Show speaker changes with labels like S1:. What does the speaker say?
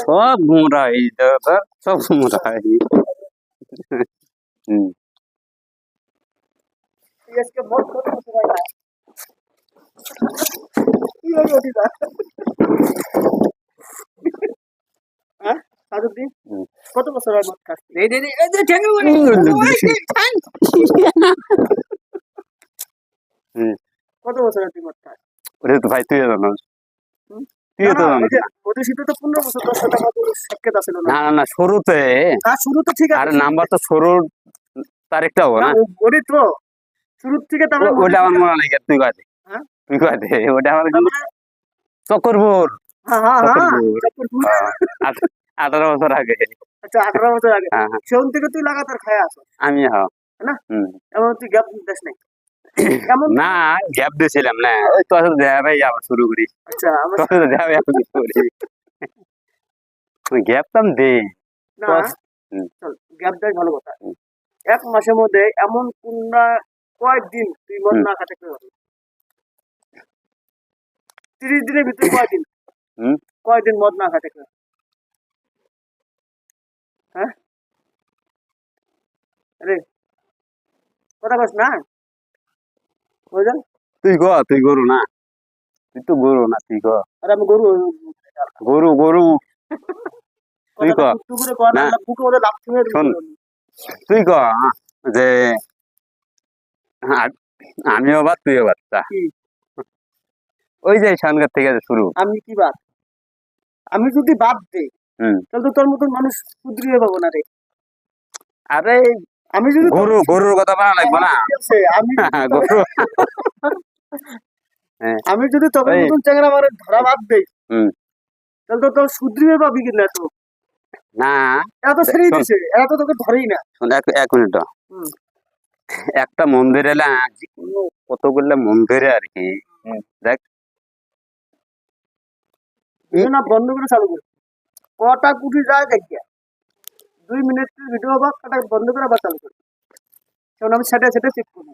S1: সব গুমরাহি দাদা, সব গুমরাহি। হুম।
S2: আজকে মোট কত বছর হয়? কি হবে ওটা? হ্যাঁ সাজুদ্দিন
S1: হুম।
S2: কত বছর হয় মদ খাচ্ছি?
S1: এই যে ঠেঙ্গু বলে। হুম।
S2: কত বছর হয় তুই মদ খাস?
S1: ওরে তো ভাই তুই জানো,
S2: হুম?
S1: তুই তো জানো না।
S2: অধিষ্ঠিত তো 15 বছর 10 টাকা সাক্ষাৎ আছে না?
S1: না না না, শুরুতে।
S2: তার শুরু তো ঠিক আছে,
S1: আরে নাম্বার তো শুরুর তারিখটা হবে না।
S2: ওরই তো শুরু থেকে তারপরে
S1: ওটা আমার মনে নাই, তুই কয় দে।
S2: হ্যাঁ
S1: তুই কয় দে, ওটা আমার
S2: তারপরে
S1: চক্করপুর।
S2: হ্যাঁ হ্যাঁ হ্যাঁ
S1: চক্করপুর।
S2: চক্করপুর।
S1: 18 বছর আগে।
S2: আচ্ছা 18 বছর আগে
S1: হ্যাঁ হ্যাঁ।
S2: সেখান থেকে তুই লাগাতার খায় আসো
S1: আমি হ্যাঁ।
S2: তাই না?
S1: হুম।
S2: এমন তুই গ্যাপ দিস নাই এমন।
S1: না, গ্যাপ দিয়েছিলাম না, ওই তোর সাথে দেখা ভাই আবার শুরু করি।
S2: আচ্ছা আমার
S1: তোর সাথে দেখা ভাই আবার শুরু করি। গ্যাপ তো আমি দেই।
S2: না
S1: হুম।
S2: চল গ্যাপ দেয় ভালো কথা।
S1: হুম।
S2: 1 মাসের মধ্যে এমন কোনটা কয়েকদিন তুই মদ
S1: হুম।
S2: না খাতে পারবি? 30 দিনের ভিতরে কয়দিন
S1: হুম।
S2: কয়দিন মদ না খাতে পারবি? হ্যাঁ আরে কথা বস না বুঝলেন?
S1: তুই গরু না, তুই তো গরু না, তুই ক।
S2: আরে আমি গরু
S1: গরু গরু। তুই ক
S2: কথাটা একটু করে কর
S1: না,
S2: না বুকে ওরে লাভ থেকে
S1: শোন, তুই ক যে আমিও বাদ তুইও বাচ্চা,
S2: কি
S1: ওই যে সানগার থেকে যে শুরু।
S2: আমি কি বাদ? আমি যদি বাদ দেই
S1: হুম।
S2: তাহলে তো তোর মতন মানুষ শুধরিয়ে পাবো না রে।
S1: আরে
S2: আমি যদি
S1: গরুর কথা বলা লাগবে না।
S2: আমি
S1: গরু। হ্যাঁ।
S2: আমি যদি তোর
S1: ওই।
S2: মতন চ্যাংড়া মারে ধরা বাদ দেই
S1: হুম।
S2: তাহলে তো তোর শুধরিয়ে পাবি কিনা তো?
S1: না,
S2: এরা তো ছেড়েই
S1: শোন
S2: দিছে, এরা তো তোকে ধরেই না।
S1: শোন, এক মিনিট।
S2: হুম।
S1: একটা মন্দিরে এলে যেকোনো কতগুলো মন্দিরে আর কি। দেখ,
S2: না বন্ধ করে চালু করে কটা কুটি যায় দেখিয়া 2 মিনিটের ভিডিও বা কটা বন্ধ করে আবার চালু করে, কারণ আমি সেটা চেক করবো।